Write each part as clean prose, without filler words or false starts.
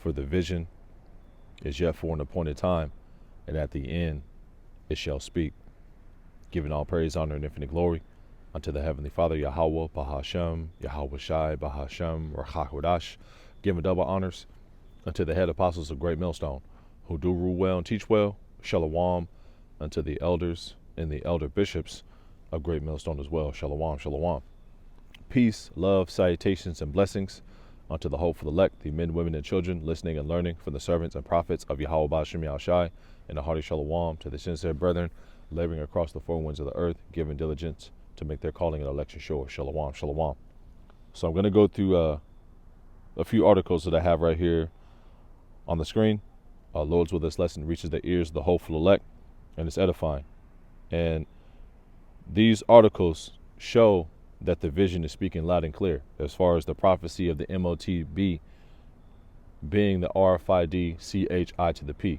For the vision is yet for an appointed time, and at the end it shall speak, giving all praise, honor, and infinite glory unto the Heavenly Father, Yahweh, Bahashem, Yahweh Shai, Bahashem, Rachahudash, giving double honors unto the head apostles of Great Millstone, who do rule well and teach well, Shalom, unto the elders and the elder bishops of Great Millstone as well, Shalom, Shalom. Peace, love, salutations, and blessings unto the hopeful elect, the men, women, and children, listening and learning from the servants and prophets of Yahweh Bahashem Yahushai, and a hearty Shalom to the sincere brethren, laboring across the four winds of the earth, giving diligence to make their calling and election sure. Shalom, Shalom. So I'm going to go through a few articles that I have right here on the screen. Lord's will this lesson reaches the ears of the hopeful elect, and it's edifying. And these articles show that the vision is speaking loud and clear as far as the prophecy of the MOTB being the RFID CHI to the P.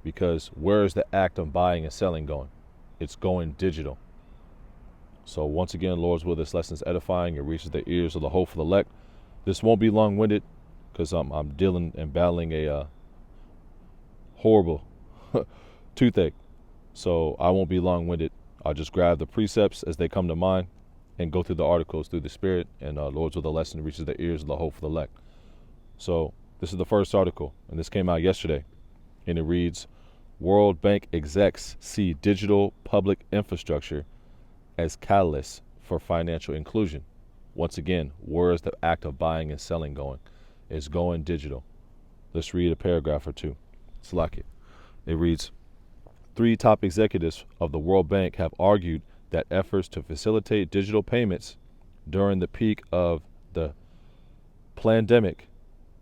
Because where is the act of buying and selling going? It's going digital. So once again, Lord's will, this lesson is edifying. It reaches the ears of the hopeful elect. This won't be long-winded because I'm dealing and battling a horrible toothache. So I won't be long-winded. I'll just grab the precepts as they come to mind and go through the articles through the Spirit, and Lord's will, the lesson reaches the ears of the hopeful elect. So this is the first article, and this came out yesterday, and it reads, World Bank execs see digital public infrastructure as catalyst for financial inclusion. Once again, where is the act of buying and selling going? It's going digital. Let's read a paragraph or two. It's like it. It reads, 3 top executives of the World Bank have argued that efforts to facilitate digital payments during the peak of the pandemic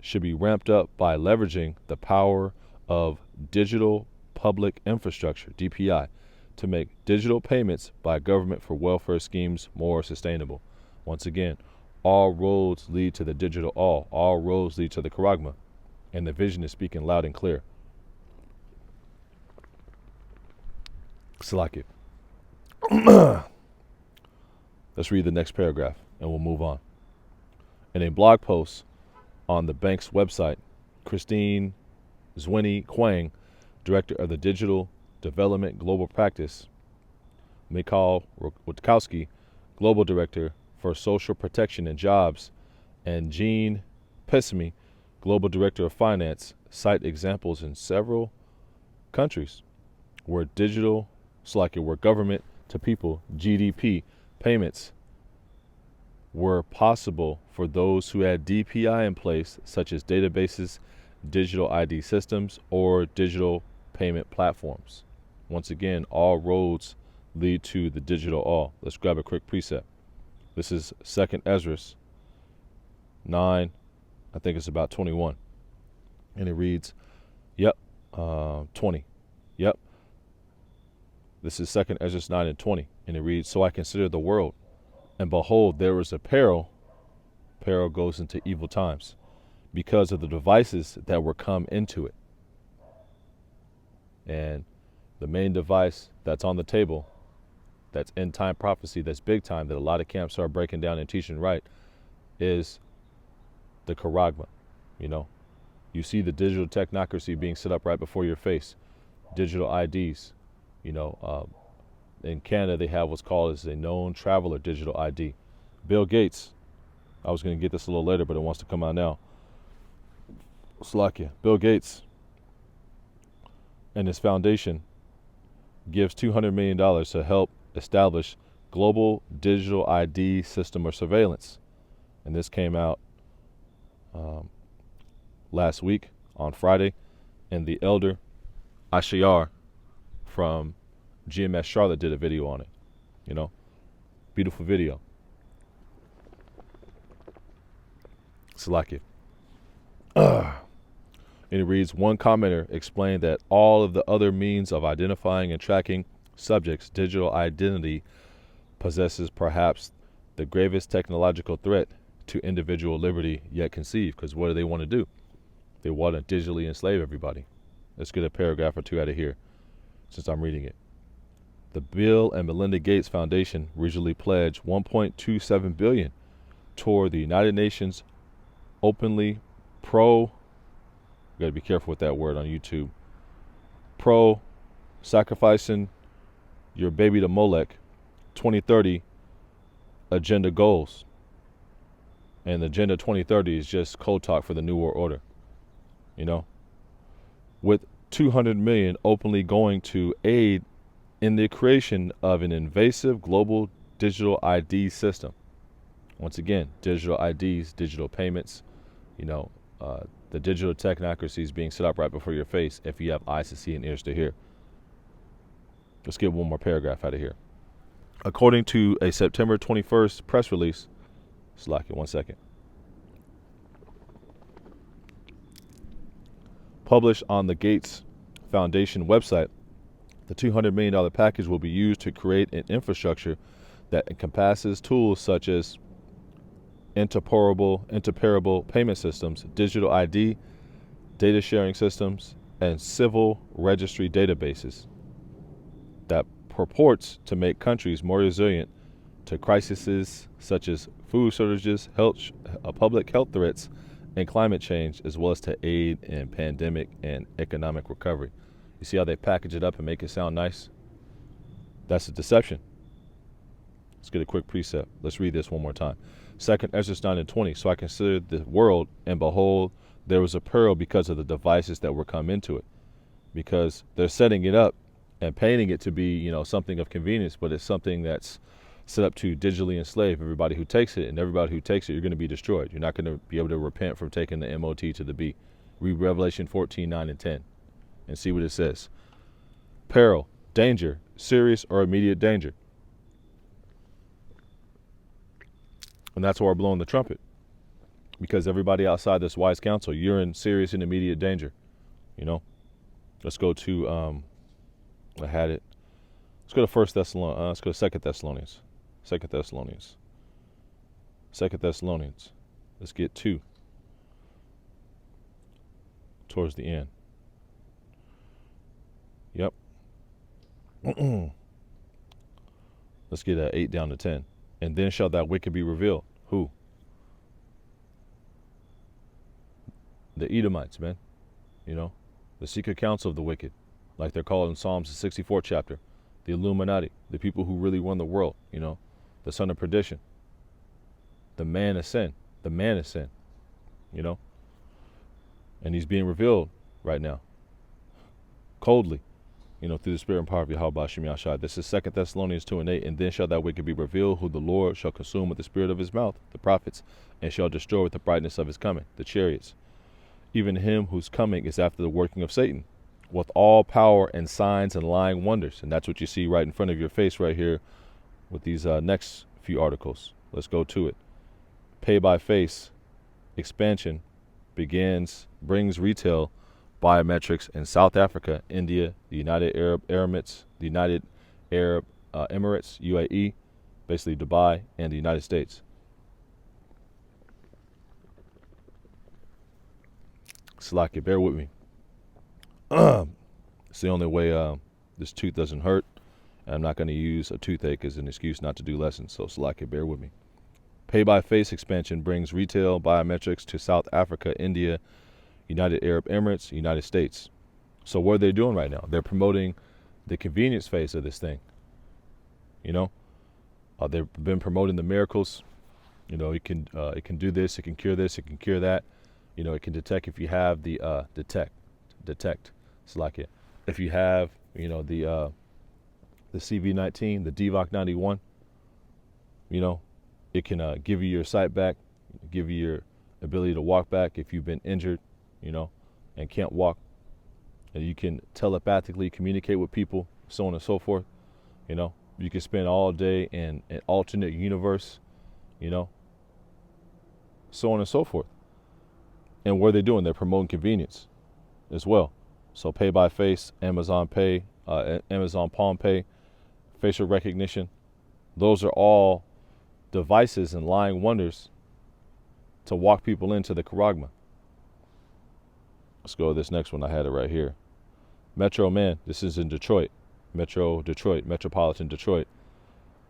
should be ramped up by leveraging the power of digital public infrastructure, DPI, to make digital payments by government for welfare schemes more sustainable. Once again, all roads lead to the digital all roads lead to the Charagma, and the vision is speaking loud and clear. It's like it. Let's read the next paragraph and we'll move on. In a blog post on the bank's website, Christine Zwinny Quang, director of the Digital Development Global Practice, Mikhail Witkowski, global director for social protection and jobs, and Jean Pesamy, global director of finance, cite examples in several countries where where government to people, GDP, payments were possible for those who had DPI in place, such as databases, digital ID systems, or digital payment platforms. Once again, all roads lead to the digital all. Let's grab a quick precept. This is 2nd Ezra 9, I think it's about 21. And it reads, 20. Yep. This is 2nd Ezra 9 and 20. And it reads, so I consider the world, and behold, there is a peril goes into evil times, because of the devices that were come into it. And the main device that's on the table, that's end time prophecy, that's big time, that a lot of camps are breaking down and teaching right, is the Charagma. You know, you see the digital technocracy being set up right before your face, digital IDs. You know, in Canada, they have what's called as a known traveler digital ID. Bill Gates, I was going to get this a little later, but it wants to come out now. Slovakia. Bill Gates and his foundation gives $200 million to help establish global digital ID system or surveillance. And this came out last week on Friday, and the elder Ashayar from GMS Charlotte did a video on it. You know, beautiful video. It's like it. And it reads, one commenter explained that all of the other means of identifying and tracking subjects' digital identity possesses perhaps the gravest technological threat to individual liberty yet conceived. Because what do they want to do? They want to digitally enslave everybody. Let's get a paragraph or two out of here since I'm reading it. The Bill and Melinda Gates Foundation recently pledged $1.27 billion toward the United Nations openly pro got to be careful with that word on YouTube. Pro sacrificing your baby to Molech 2030 agenda goals. And the Agenda 2030 is just code talk for the New World Order, you know, with 200 million openly going to aid in the creation of an invasive global digital ID system. Once again, digital IDs, digital payments, you know, the digital technocracy is being set up right before your face if you have eyes to see and ears to hear. Let's get one more paragraph out of here. According to a September 21st press release, slack it 1 second, published on the Gates Foundation website, the $200 million package will be used to create an infrastructure that encompasses tools such as interoperable payment systems, digital ID, data sharing systems, and civil registry databases that purports to make countries more resilient to crises such as food shortages, public health threats, and climate change, as well as to aid in pandemic and economic recovery. You see how they package it up and make it sound nice? That's a deception. Let's get a quick precept. Let's read this one more time. 2nd Ezra 9:20. So I considered the world, and behold, there was a peril because of the devices that were come into it. Because they're setting it up and painting it to be, you know, something of convenience, but it's something that's set up to digitally enslave everybody who takes it, and everybody who takes it, you're going to be destroyed. You're not going to be able to repent from taking the MOT to the B. Read Revelation 14:9 and 10 and see what it says. Peril, danger, serious or immediate danger. And that's why we're blowing the trumpet. Because everybody outside this wise counsel, you're in serious and immediate danger. You know? Let's go to, I had it. Let's go to 1 Thessalonians. Let's go to 2 Thessalonians. 2 Thessalonians. 2 Thessalonians. Let's get 2. Towards the end. Yep. Let's get 8 down to 10. And then shall that wicked be revealed. Who? The Edomites, man. You know? The secret council of the wicked. Like they're called in Psalms, the 64th chapter. The Illuminati. The people who really run the world. You know? The son of perdition. The man of sin. The man of sin. You know? And he's being revealed right now. Coldly. You know, through the spirit and power of Yahweh Shem Yahshua. This is 2 Thessalonians 2:8. And then shall that wicked be revealed, who the Lord shall consume with the spirit of his mouth, the prophets, and shall destroy with the brightness of his coming, the chariots. Even him whose coming is after the working of Satan, with all power and signs and lying wonders. And that's what you see right in front of your face right here with these next few articles. Let's go to it. Pay by face expansion brings retail biometrics in South Africa, India, the United Arab Emirates, UAE, basically Dubai, and the United States. Slack it, bear with me. It's the only way this tooth doesn't hurt. And I'm not going to use a toothache as an excuse not to do lessons, so slack it, bear with me. Pay by face expansion brings retail biometrics to South Africa, India, United Arab Emirates, United States. So what are they doing right now? They're promoting the convenience phase of this thing. You know, they've been promoting the miracles. You know, it can do this, it can cure this, it can cure that. You know, it can detect if you have the detect. It's like it. If you have, you know, the CV19, the DVOC 91. You know, it can give you your sight back, give you your ability to walk back if you've been injured. You know, and can't walk, and you can telepathically communicate with people, so on and so forth. You know, you can spend all day in an alternate universe, you know, so on and so forth. And what are they doing? They're promoting convenience as well. So pay by face, Amazon Pay, Amazon Palm Pay, facial recognition. Those are all devices and lying wonders to walk people into the charagma. Let's go to this next one. I had it right here. Metro Man, this is in Detroit. Metropolitan Detroit,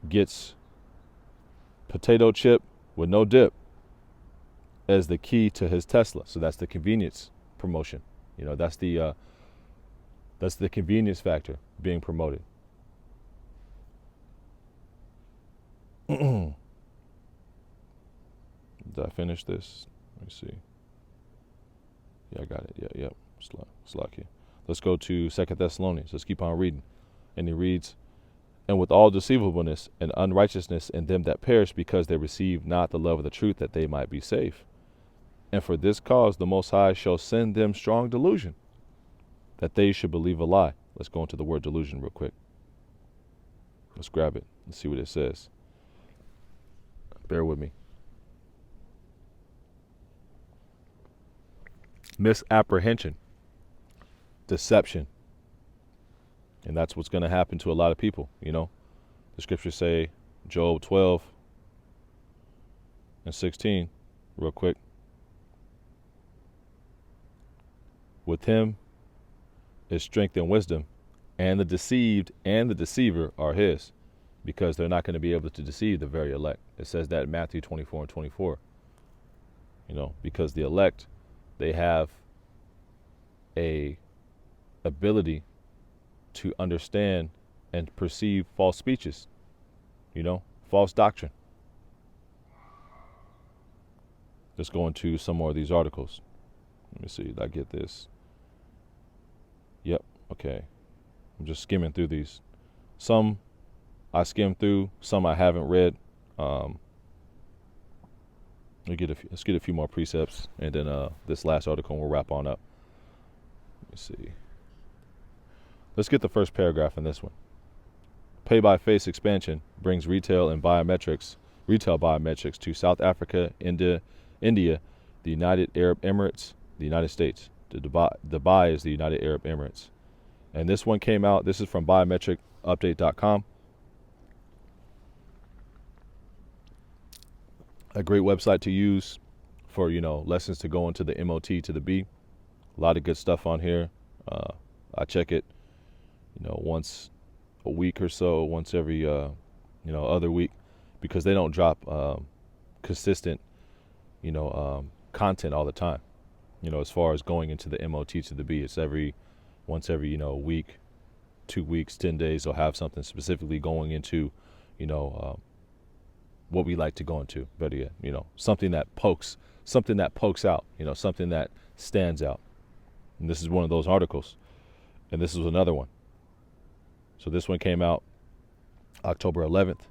gets potato chip with no dip as the key to his Tesla. So that's the convenience promotion. That's the convenience factor being promoted. Did I finish this? Let me see. Yeah, I got it. Yeah, yep. Slack here. Let's go to 2 Thessalonians. Let's keep on reading. And he reads, "And with all deceivableness and unrighteousness in them that perish, because they receive not the love of the truth, that they might be saved. And for this cause the Most High shall send them strong delusion, that they should believe a lie." Let's go into the word delusion real quick. Let's grab it. Let's see what it says. Bear with me. Misapprehension, deception. And that's what's going to happen to a lot of people. The scriptures say, Job 12:16, real quick. "With him is strength and wisdom, and the deceived and the deceiver are his," because they're not going to be able to deceive the very elect. It says that in Matthew 24:24. Because the elect, they have a ability to understand and perceive false speeches, false doctrine. Let's go into some more of these articles. Let me see, did I get this? Yep, okay. I'm just skimming through these. Some I skimmed through, some I haven't read. Let's get a few more precepts, and then this last article, and we'll wrap on up. Let me see. Let's get the first paragraph in this one. "Pay-by-face expansion brings retail biometrics to South Africa, India, the United Arab Emirates, the United States." Dubai is the United Arab Emirates. And this one came out, this is from biometricupdate.com. A great website to use for, lessons to go into the MOT to the B. A lot of good stuff on here. I check it, once a week or so, once every, other week, because they don't drop consistent, content all the time. As far as going into the MOT to the B, it's once every, week, 2 weeks, 10 days, they'll have something specifically going into, what we like to go into, better yet, something that pokes out, something that stands out. And this is one of those articles. And this is another one. So this one came out October 11th.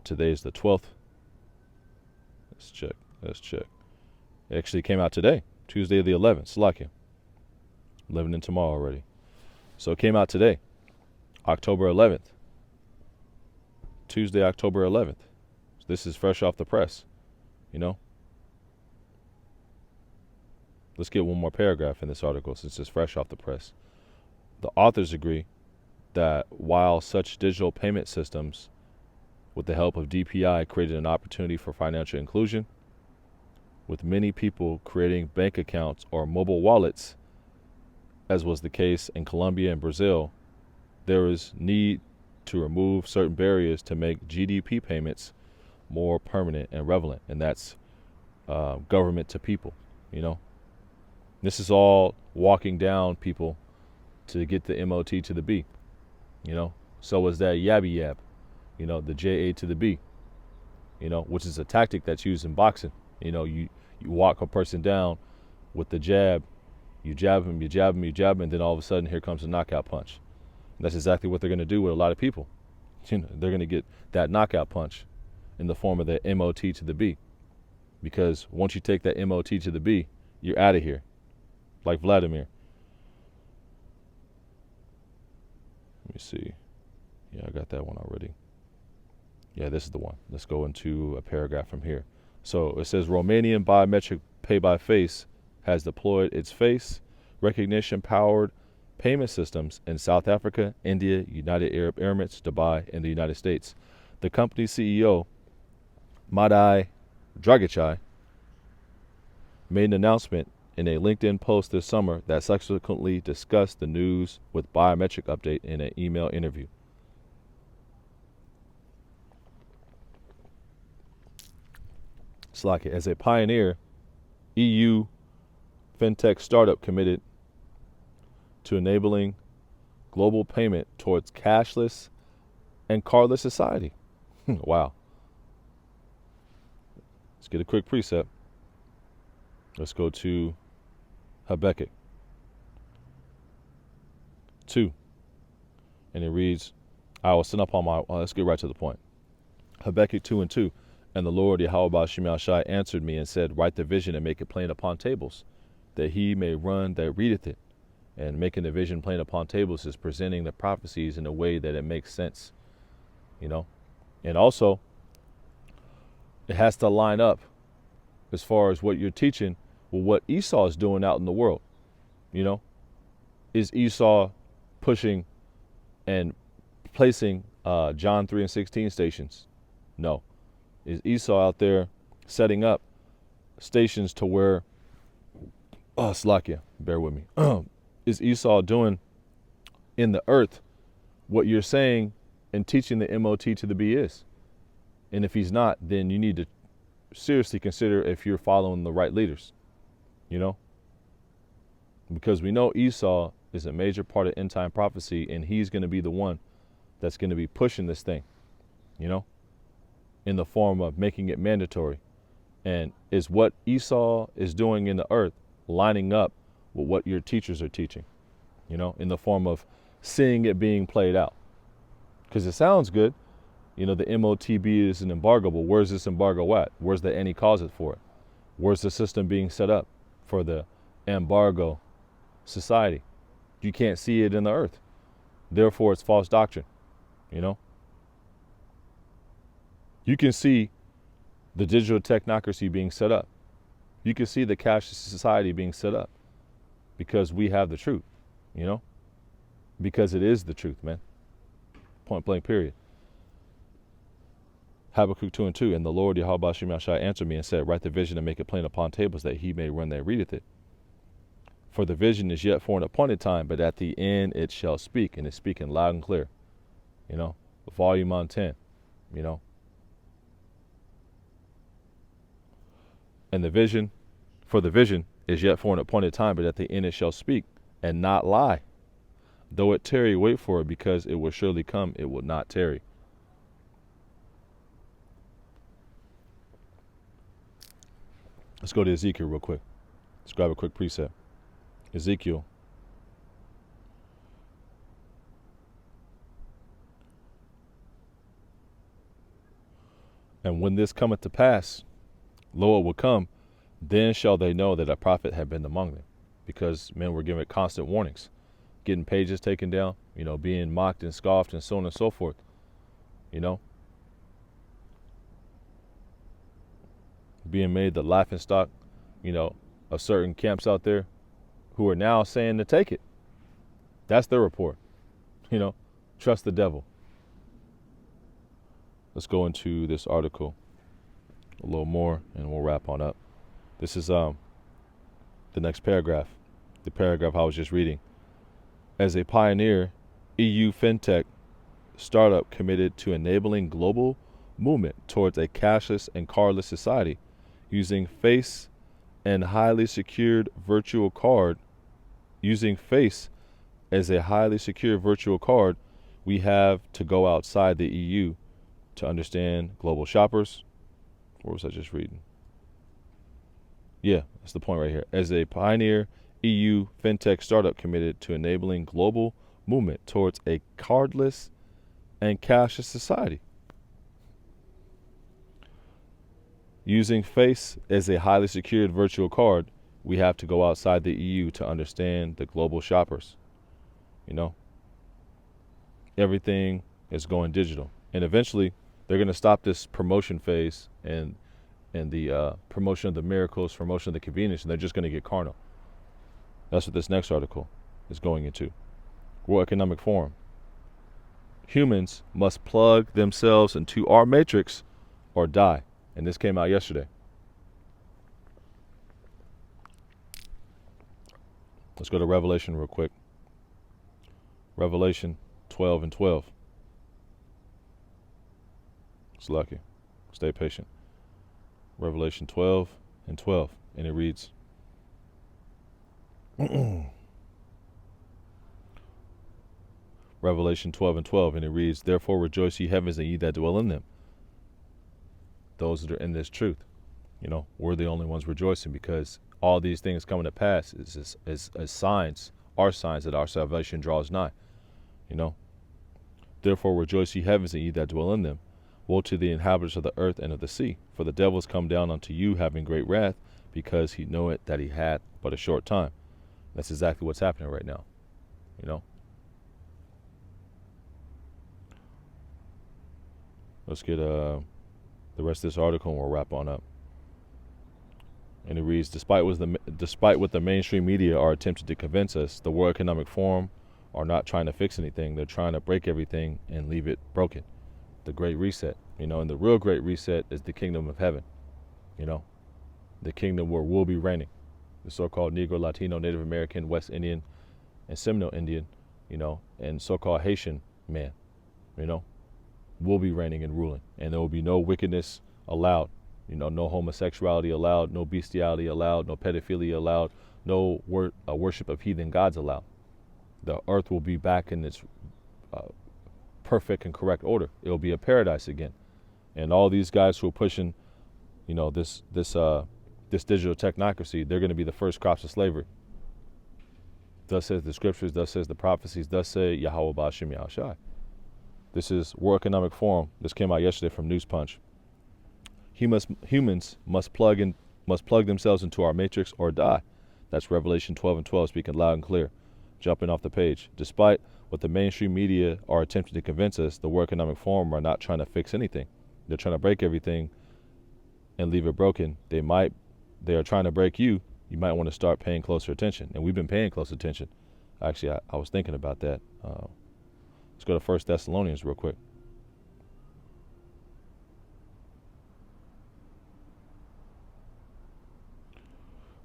Today is the 12th. Let's check. It actually came out today, Tuesday the 11th. Slakia. Living in tomorrow already. So it came out today, October 11th. Tuesday, October 11th. So this is fresh off the press, Let's get one more paragraph in this article since it's fresh off the press. "The authors agree that while such digital payment systems, with the help of DPI, created an opportunity for financial inclusion, with many people creating bank accounts or mobile wallets, as was the case in Colombia and Brazil, there is need to remove certain barriers to make GDP payments more permanent and relevant." And that's government to people, This is all walking down people to get the MOT to the B, So is that yabby yab, the JA to the B, which is a tactic that's used in boxing. You walk a person down with the jab, you jab him, and then all of a sudden here comes a knockout punch. And that's exactly what they're going to do with a lot of people. They're going to get that knockout punch in the form of the MOT to the B. Because once you take that MOT to the B, you're out of here. Like Vladimir. Let me see. Yeah, I got that one already. Yeah, this is the one. Let's go into a paragraph from here. So it says Romanian biometric pay-by-face has deployed its face recognition-powered payment systems in South Africa, India, United Arab Emirates, Dubai, and the United States. The company's CEO, Madai Dragichai, made an announcement in a LinkedIn post this summer that subsequently discussed the news with Biometric Update in an email interview. Slack it. As a pioneer, EU fintech startup committed to enabling global payment towards cashless and cardless society. Wow. Let's get a quick precept. Let's go to Habakkuk 2. And it reads, I will send upon my, let's get right to the point. Habakkuk 2:2. And the Lord Yahweh Ba'ashem Yahushai answered me and said, write the vision and make it plain upon tables, that he may run that readeth it. And making the vision plain upon tables is presenting the prophecies in a way that it makes sense, And also, it has to line up as far as what you're teaching with what Esau is doing out in the world. Is Esau pushing and placing John 3:16 stations? No. Is Esau out there setting up stations to where, Slakia, bear with me. Is Esau doing in the earth what you're saying and teaching the MOT to the B is? And if he's not, then you need to seriously consider if you're following the right leaders, Because we know Esau is a major part of end time prophecy, and he's going to be the one that's going to be pushing this thing, in the form of making it mandatory. And is what Esau is doing in the earth lining up with what your teachers are teaching, in the form of seeing it being played out? Because it sounds good. The MOTB is an embargo, but where's this embargo at? Where's the any cause it for it? Where's the system being set up for the embargo society? You can't see it in the earth. Therefore, it's false doctrine, You can see the digital technocracy being set up. You can see the cashless society being set up because we have the truth, Because it is the truth, man. Point blank, period. Habakkuk 2:2. And the Lord Yahweh Ba'ashem Yahushai answered me and said, write the vision and make it plain upon tables, that he may run that readeth it. For the vision is yet for an appointed time, but at the end it shall speak, and it's speaking loud and clear. Volume on 10, And the vision, for the vision is yet for an appointed time, but at the end it shall speak and not lie. Though it tarry, wait for it, because it will surely come, it will not tarry. Let's go to Ezekiel real quick. Let's grab a quick precept. Ezekiel. And when this cometh to pass, lo, it will come, then shall they know that a prophet had been among them. Because men were given constant warnings, getting pages taken down, being mocked and scoffed and so on and so forth, being made the laughing stock, of certain camps out there who are now saying to take it. That's their report. Trust the devil. Let's go into this article a little more and we'll wrap on up. This is the next paragraph, the paragraph I was just reading. As a pioneer, EU fintech startup committed to enabling global movement towards a cashless and cardless society using face and highly secured virtual card. Using face as a highly secure virtual card, we have to go outside the EU to understand global shoppers. What was I just reading? Yeah, that's the point right here. As a pioneer EU fintech startup committed to enabling global movement towards a cardless and cashless society. Using face as a highly secured virtual card, we have to go outside the EU to understand the global shoppers. Everything is going digital. And eventually, they're going to stop this promotion phase and the promotion of the miracles, promotion of the convenience, and they're just going to get carnal. That's what this next article is going into. World Economic Forum. Humans must plug themselves into our matrix or die. And this came out yesterday. Let's go to Revelation real quick. Revelation 12:12. It's lucky. Stay patient. Revelation 12:12. And it reads, Revelation 12:12, and it reads, "Therefore rejoice, ye heavens, and ye that dwell in them." Those that are in this truth, we're the only ones rejoicing, because all these things coming to pass is signs, are signs that our salvation draws nigh. Therefore rejoice, ye heavens, and ye that dwell in them. Woe to the inhabitants of the earth and of the sea, for the devil is come down unto you, having great wrath, because he knoweth that he hath but a short time. That's exactly what's happening right now. Let's get the rest of this article and we'll wrap on up. And it reads, despite what the mainstream media are attempting to convince us, the World Economic Forum are not trying to fix anything. They're trying to break everything and leave it broken. The Great Reset, and the real Great Reset is the kingdom of heaven, the kingdom where we'll be reigning. The so-called Negro, Latino, Native American, West Indian, and Seminole Indian, and so-called Haitian man, will be reigning and ruling. And there will be no wickedness allowed, no homosexuality allowed, no bestiality allowed, no pedophilia allowed, no worship of heathen gods allowed. The earth will be back in its perfect and correct order. It will be a paradise again. And all these guys who are pushing, this digital technocracy, they're going to be the first crops of slavery. Thus says the scriptures, thus says the prophecies, thus say Yahweh Ba'ashem Yahushai. This is World Economic Forum. This came out yesterday from News Punch. Humans must plug themselves into our matrix or die. That's Revelation 12:12, speaking loud and clear. Jumping off the page. Despite what the mainstream media are attempting to convince us, the World Economic Forum are not trying to fix anything. They're trying to break everything and leave it broken. They are trying to break you. You might want to start paying closer attention. And we've been paying close attention. Actually, I was thinking about that. Let's go to 1 Thessalonians real quick.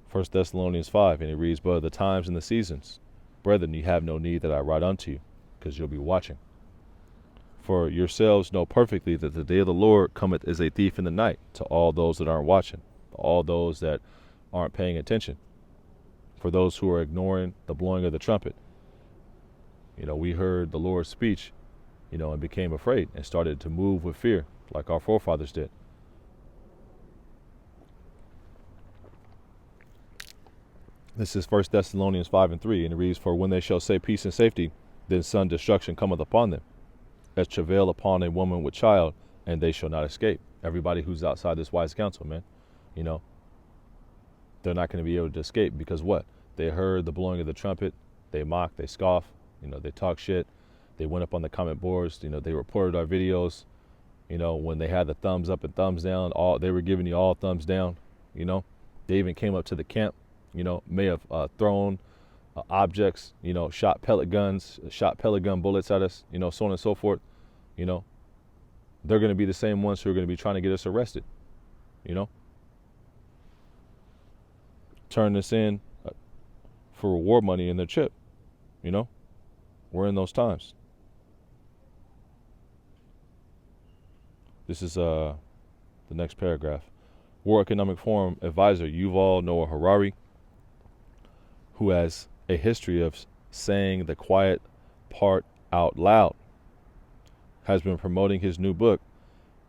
First Thessalonians 5, and it reads, "But of the times and the seasons, brethren, ye have no need that I write unto you, because you'll be watching. For yourselves know perfectly that the day of the Lord cometh as a thief in the night," to all those that aren't watching, all those that aren't paying attention, for those who are ignoring the blowing of the trumpet. We heard the Lord's speech, and became afraid and started to move with fear like our forefathers did. This is 1 Thessalonians 5:3, and it reads, "For when they shall say peace and safety, then sudden destruction cometh upon them, as travail upon a woman with child, and they shall not escape." Everybody who's outside this wise counsel, man, they're not going to be able to escape, because what? They heard the blowing of the trumpet, they mock, they scoff, they talk shit, they went up on the comment boards, they reported our videos, when they had the thumbs up and thumbs down, they were giving you all thumbs down, they even came up to the camp, may have thrown objects, shot pellet gun bullets at us, so on and so forth. They're going to be the same ones who are going to be trying to get us arrested, turn this in for reward money in their chip. We're in those times. This is the next paragraph. World Economic Forum advisor Yuval Noah Harari, who has a history of saying the quiet part out loud, has been promoting his new book,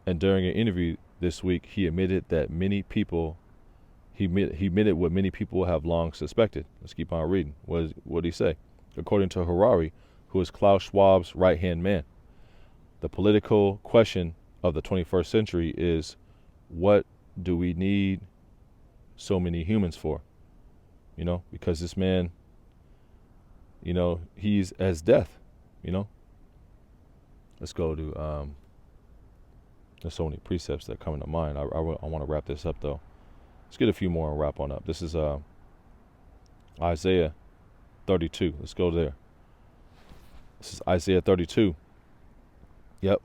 and during an interview this week, he admitted what many people have long suspected. Let's keep on reading. What did he say? According to Harari, who is Klaus Schwab's right-hand man, the political question of the 21st century is, what do we need so many humans for? Because this man, he's as death, Let's go to, there's so many precepts that come to mind. I want to wrap this up, though. Let's get a few more and wrap on up. This is Isaiah 32. Let's go there. This is Isaiah 32. Yep.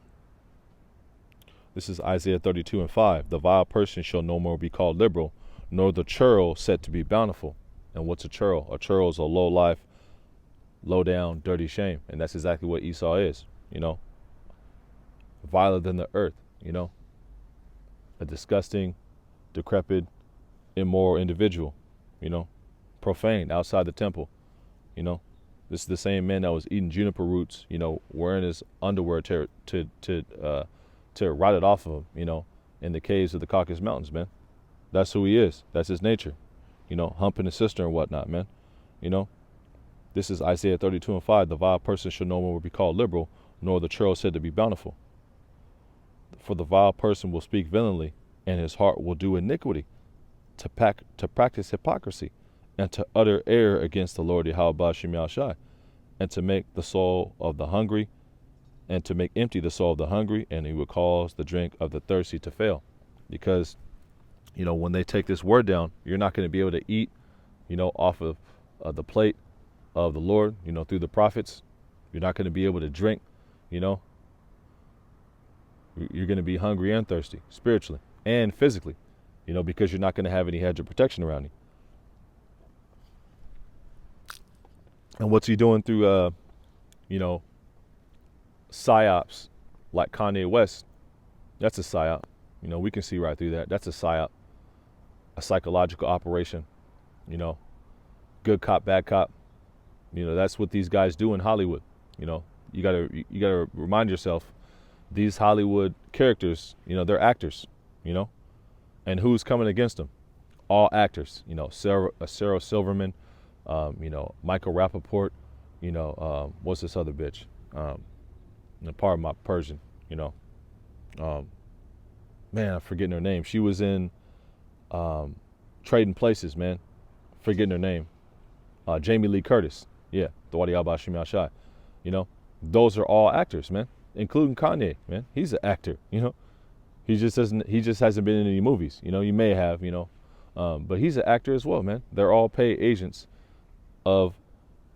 This is Isaiah 32:5. "The vile person shall no more be called liberal, nor the churl said to be bountiful." And what's a churl? A churl is a low life, low down, dirty shame. And that's exactly what Esau is, Viler than the earth, a disgusting, decrepit, immoral individual, profaned outside the temple. You know, this is the same man that was eating juniper roots, you know, wearing his underwear to rot it off of him, you know, in the caves of the Caucasus Mountains, man. That's who he is. That's his nature. You know, humping his sister and whatnot, man. You know, this is Isaiah 32:5. The vile person shall no more be called liberal, nor the churl said to be bountiful. For the vile person will speak villainy, and his heart will do iniquity, to practice hypocrisy, and to utter error against the Lord Yahweh Ba'Shem Yahushai, and to make the soul of the hungry, and to make empty the soul of the hungry, and he will cause the drink of the thirsty to fail. Because, you know, when they take this word down, you're not going to be able to eat, you know, off of the plate of the Lord, you know, through the prophets. You're not going to be able to drink, you know. You're going to be hungry and thirsty, spiritually and physically, you know, because you're not going to have any hedge of protection around you. And what's he doing through, you know, psyops like Kanye West? That's a psyop. You know, we can see right through that. That's a psyop, a psychological operation. You know, good cop, bad cop. You know, that's what these guys do in Hollywood. You know, you gotta remind yourself, these Hollywood characters, you know, they're actors. You know, and who's coming against them? All actors. You know, Sarah Silverman. You know, Michael Rappaport. You know, what's this other bitch? Part of my Persian. You know, man, I'm forgetting her name. She was in Trading Places, man. Forgetting her name. Jamie Lee Curtis. Yeah, Dwadi Al-Bashim Al-Shai. You know, those are all actors, man, including Kanye, man. He's an actor, you know. He just hasn't been in any movies. You know, you may have, you know. But he's an actor as well, man. They're all paid agents of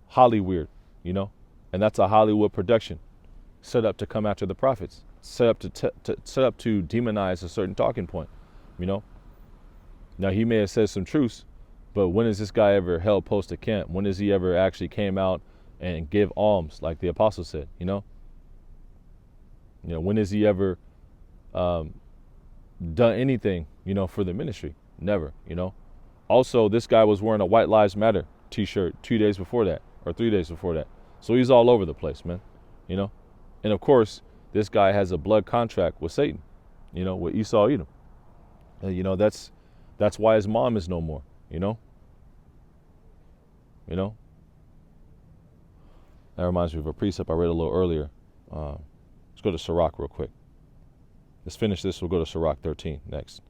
Hollywood, you know. And that's a Hollywood production set up to come after the prophets, set up to demonize a certain talking point, you know. Now, he may have said some truths, but when has this guy ever held post to camp? When has he ever actually came out and give alms like the apostle said, you know? You know, when has he ever done anything, you know, for the ministry? Never, you know. Also, this guy was wearing a White Lives Matter t-shirt 2 days before that, or 3 days before that. So he's all over the place, man, you know. And of course, this guy has a blood contract with Satan, you know, with Esau Edom. You know, that's why his mom is no more, you know. You know. That reminds me of a precept I read a little earlier. Let's go to Sirach real quick. Let's finish this. We'll go to Sirach 13 next.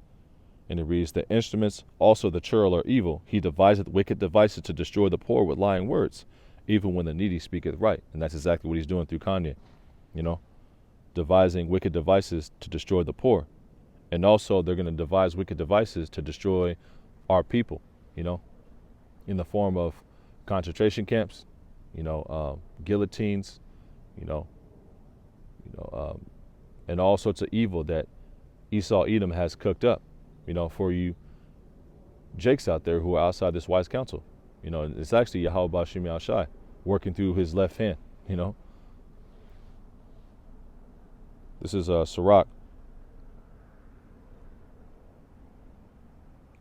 And it reads, the instruments also the churl are evil. He deviseth wicked devices to destroy the poor with lying words, even when the needy speaketh right. And that's exactly what he's doing through Kanye. You know, devising wicked devices to destroy the poor. And also they're going to devise wicked devices to destroy our people, you know, in the form of concentration camps, you know, guillotines, you know, and all sorts of evil that Esau Edom has cooked up, you know, for you Jakes out there who are outside this wise counsel. You know, it's actually Yahweh Ba'Shem Yahushai working through his left hand, you know. This is Sirach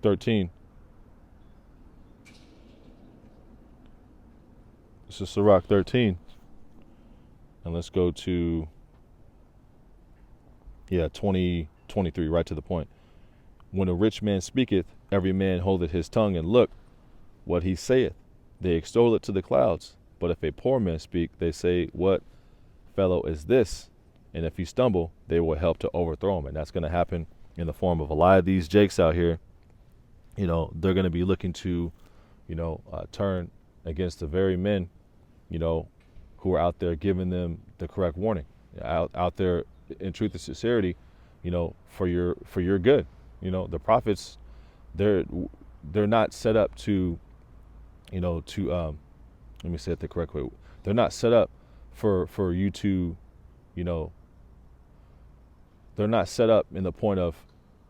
13. This is Sirach 13. And let's go to 23, right to the point. When a rich man speaketh, every man holdeth his tongue, and look what he saith. They extol it to the clouds. But if a poor man speak, they say, what fellow is this? And if he stumble, they will help to overthrow him. And that's going to happen in the form of a lot of these Jakes out here. You know, they're going to be looking to, you know, turn against the very men, you know, who are out there giving them the correct warning. Out there in truth and sincerity, you know, for your good. You know, the prophets, they're not set up to, you know, to let me say it the correct way. They're not set up for you to, you know, they're not set up in the point of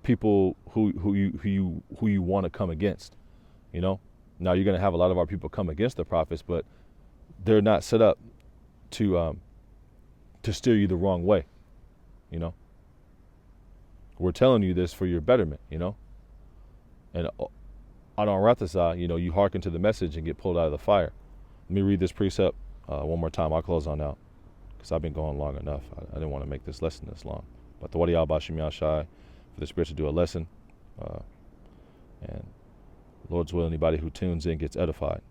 people who you want to come against. You know, now you're going to have a lot of our people come against the prophets, but they're not set up to steer you the wrong way. You know, we're telling you this for your betterment. You know, and Adorathasai, you hearken to the message and get pulled out of the fire. Let me read this precept one more time. I'll close on out because I've been going long enough. I didn't want to make this lesson this long. But the Wadi Al-Bashim Yashai, for the Spirit to do a lesson. And Lord's will, anybody who tunes in gets edified.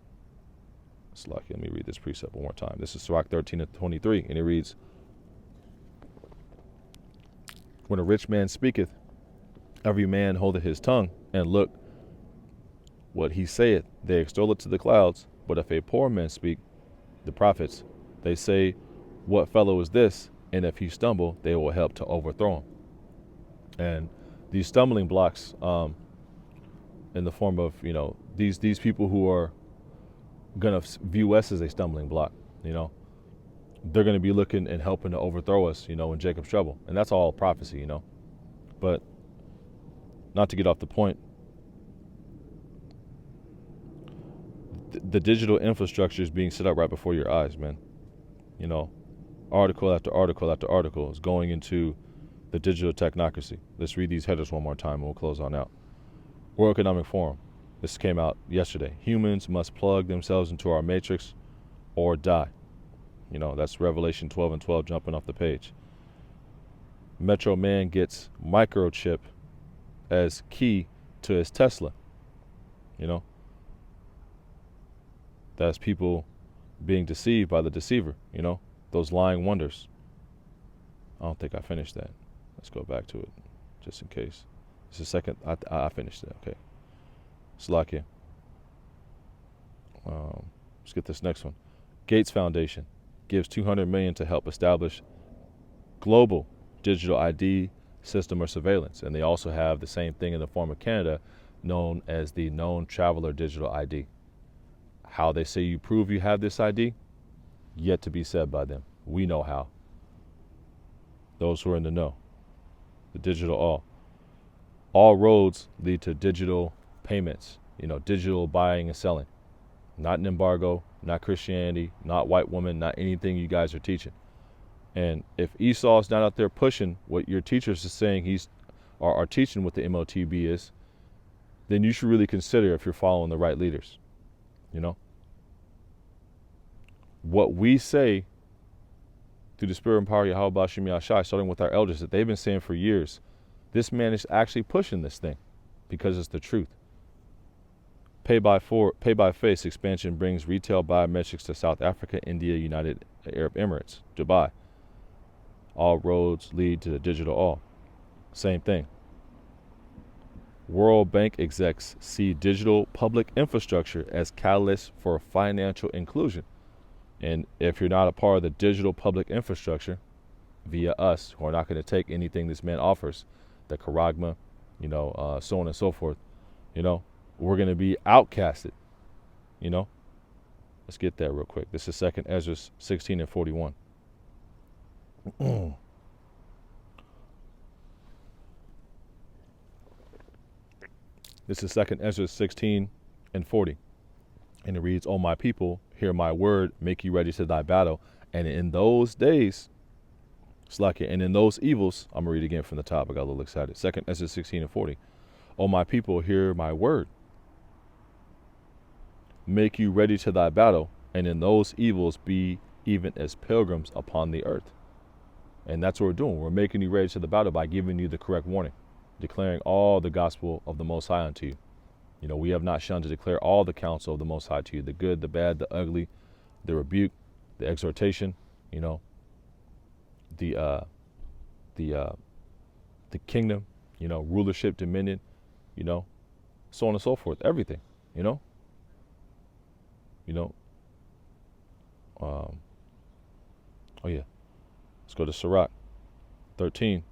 It's like, let me read this precept one more time. This is Sirach 13:23, and it reads, when a rich man speaketh, every man holdeth his tongue, and look, what he saith, they extol it to the clouds. But if a poor man speak, the prophets, they say, what fellow is this? And if he stumble, they will help to overthrow him. And these stumbling blocks, in the form of, these people who are going to view us as a stumbling block, they're going to be looking and helping to overthrow us, in Jacob's trouble. And that's all prophecy, But not to get off the point, the digital infrastructure is being set up right before your eyes, man. Article after article after article is going into the digital technocracy. Let's read these headers one more time and we'll close on out. World Economic Forum. This came out yesterday. Humans must plug themselves into our matrix or die. That's Revelation 12:12 jumping off the page. Metro Man gets microchip as key to his Tesla. That's people being deceived by the deceiver, those lying wonders. I don't think I finished that. Let's go back to it just in case. It's the second. I finished it. Okay. Slakia. Let's get this next one. Gates Foundation gives $200 million to help establish global digital ID system or surveillance. And they also have the same thing in the form of Canada, known as the known traveler digital ID. How they say you prove you have this ID, yet to be said by them. We know how. Those who are in the know. The digital all roads lead to digital payments, digital buying and selling. Not an embargo, not Christianity, not white woman, not anything you guys are teaching. And if Esau's not out there pushing what your teachers are saying are teaching what the MOTB is, then you should really consider if you're following the right leaders. What we say through the Spirit and power of Yahweh Bashim Yashai, starting with our elders, that they've been saying for years, this man is actually pushing this thing because it's the truth. Pay by face expansion brings retail biometrics to South Africa, India, United Arab Emirates, Dubai. All roads lead to the digital all. Same thing. World Bank execs see digital public infrastructure as catalyst for financial inclusion. And if you're not a part of the digital public infrastructure, via us, who are not going to take anything this man offers, the charagma, so on and so forth, we're going to be outcasted. Let's get that real quick. This is 2 Ezra 16:41. This is 2 Ezra 16:40. And it reads, O my people, hear my word, make you ready to thy battle. And in those days, and in those evils, I'm going to read again from the top. I got a little excited. 2 Ezra 16:40. O my people, hear my word, make you ready to thy battle. And in those evils, be even as pilgrims upon the earth. And that's what we're doing. We're making you ready to the battle by giving you the correct warning, declaring all the gospel of the Most High unto you. We have not shunned to declare all the counsel of the Most High to you, the good, the bad, the ugly, the rebuke, the exhortation, the kingdom, rulership, dominion, so on and so forth, everything, oh yeah, let's go to Sirach 13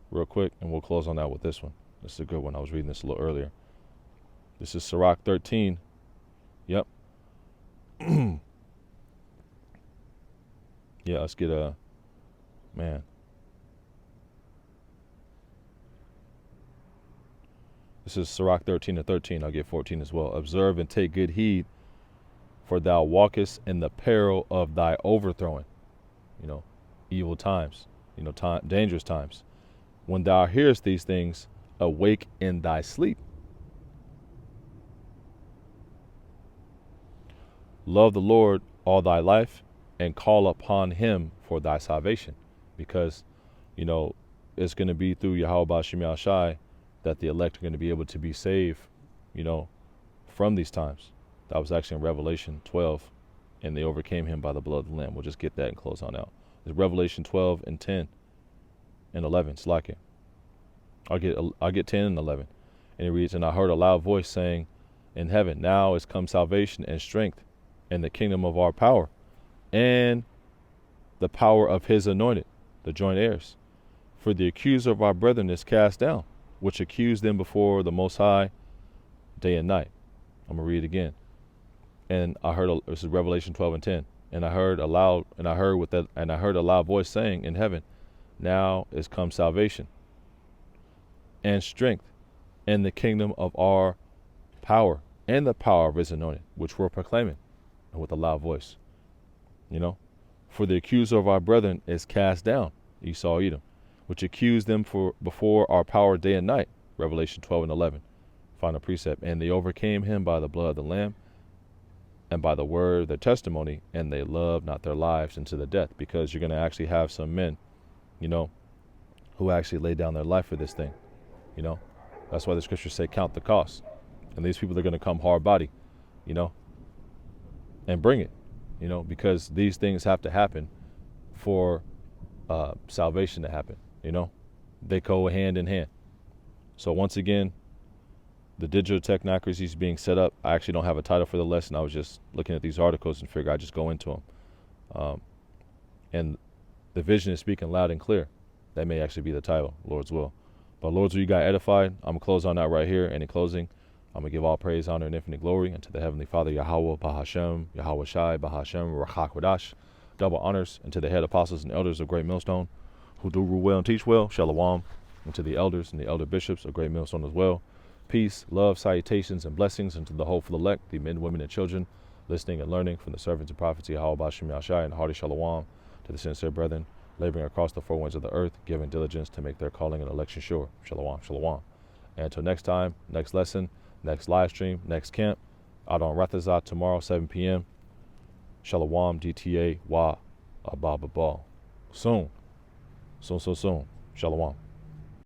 real quick, and we'll close on that with this one. This is a good one. I was reading this a little earlier. This is Sirach 13. Yep. Yeah, let's get man. This is Sirach 13:13. I'll get 14 as well. Observe and take good heed, for thou walkest in the peril of thy overthrowing. Evil times, dangerous times. When thou hearest these things, awake in thy sleep. Love the Lord all thy life and call upon him for thy salvation. Because, you know, it's going to be through Yahweh Ba'Shem Yahshai that the elect are going to be able to be saved, you know, from these times. That was actually in Revelation 12, and they overcame him by the blood of the Lamb. We'll just get that and close on out. It's Revelation 12 and 10 and 11. It's like it. I'll get 10 and 11. And it reads, and I heard a loud voice saying in heaven, now is come salvation and strength and the kingdom of our power and the power of his anointed, the joint heirs. For the accuser of our brethren is cast down, which accused them before the Most High day and night. I'm going to read it again. And I heard, this is Revelation 12 and 10. And I heard a loud voice saying in heaven, now is come salvation and strength and the kingdom of our power and the power of his anointed, which we're proclaiming with a loud voice. You know, for the accuser of our brethren is cast down, Esau, Edom, which accused them before our power day and night. Revelation 12 and 11. Final precept. And they overcame him by the blood of the Lamb and by the word of their testimony, and they loved not their lives unto the death. Because you're going to actually have some men, you know, who actually lay down their life for this thing. You know, that's why the scriptures say count the cost. And these people are going to come hard body, you know, and bring it, you know, because these things have to happen for salvation to happen, you know. They go hand in hand. So once again, the digital technocracy is being set up. I actually don't have a title for the lesson. I was just looking at these articles and figured I'd just go into them. And the vision is speaking loud and clear. That may actually be the title, Lord's will. But Lord's will, you got edified. I'm going to close on that right here. And in closing, I'm going to give all praise, honor, and infinite glory unto the Heavenly Father, Yahweh, Bahashem, Yahweh Shai, Bahashem, Rachakwadash. Double honors unto the head apostles and elders of Great Millstone, who do rule well and teach well, Shalom. And to the elders and the elder bishops of Great Millstone as well. Peace, love, salutations, and blessings unto the hopeful elect, the men, women, and children, listening and learning from the servants and prophets, Yahweh Ba'Shem Yahshai, and hearty Shalom to the sincere brethren, laboring across the four winds of the earth, giving diligence to make their calling and election sure. Shalom, Shalom. And until next time, next lesson, next live stream, next camp, out on Rathazat tomorrow, 7 p.m. Shalom, DTA, Wa, Abba, Soon. Soon. Shalom.